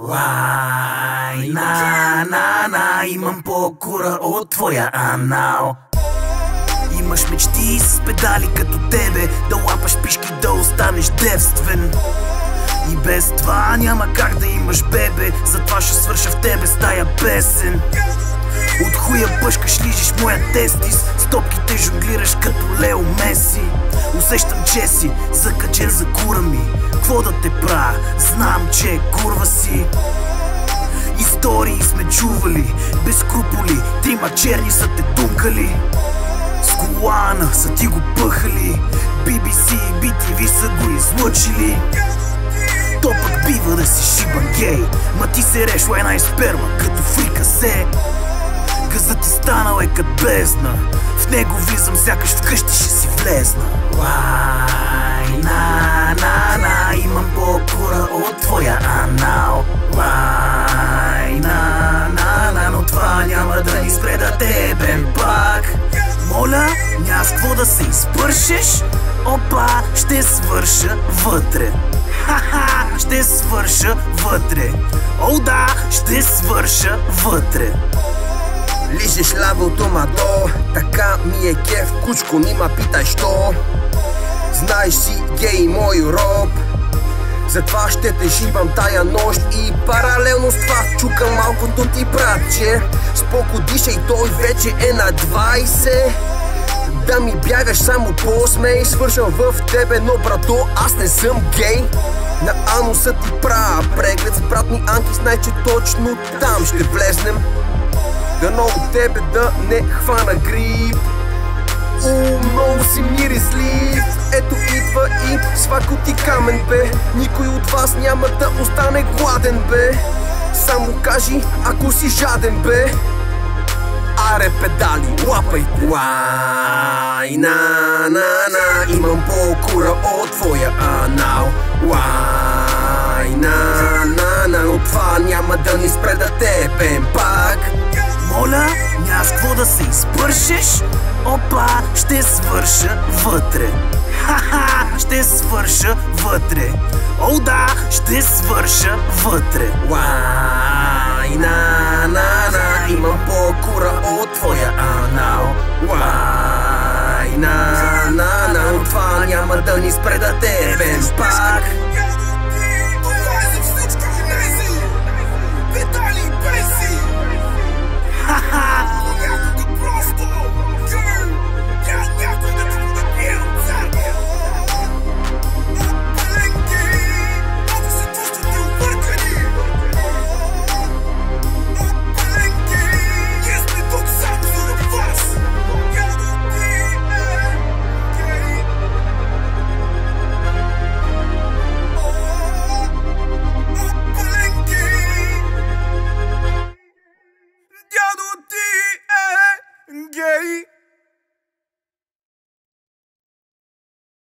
Лай, на, имам по-кура от твоя анал. Имаш мечти с педали като тебе, да лапаш пишки, да останеш девствен. И без това няма как да имаш бебе, затова ще свърша в тебе с тая песен. От хуя пъшкаш, лижиш моя тестис, с топките жонглираш като Лео Меси. Усещам, че си закачен за кура ми. Кво да те правя? Знам, че курва си. Истории сме чували, без скруполи, трима черни са те думкали. С колана са ти го пъхали, BBC и BTV са го излъчили. То пък бива да си шибан гей, ма ти се решла една сперма като фрикасе. Газът ти станал е кът бездна, в него влизам сякаш вкъщи ще си влезна. Лай, на, имам по-кура от твоя анал. Лай, на, но това няма да ни спре да тебем пак. Моля, няма с какво да се изпършеш. Опа, ще свърша вътре. Ха-ха, ще свърша вътре. О да, ще свърша вътре. Лижеш лавото мадо, така ми е кеф, кучко, нима питай що. Знаеш си, гей, мой роб, затова ще те шибам тая нощ. И паралелно с това чукам малкото ти братче. Споко дишай, той вече е на 20. Да ми бягаш само по-смей, свършвам в тебе, но брато, аз не съм гей. На ануса ти правя преглед с братни Анки, знай, че точно там ще влезнем. Дано от тебе да не хвана грип. Много си мирислив. Ето идва и свако ти камен, бе. Никой от вас няма да остане гладен, бе. Само кажи, ако си жаден, бе. Аре педали, лапайте. Лай, на, имам по-кура от твоя анал. Лай, на, но това няма да ни спре да тепем пак. Моля, няма с какво да се изпършеш. Опа, ще свърша вътре. Ха-ха, ще свърша вътре. О да, ще свърша вътре. Лай, на, имам по-кура от твоя анал. Лай, на, но това няма да ни спре да тебем пак. Gay.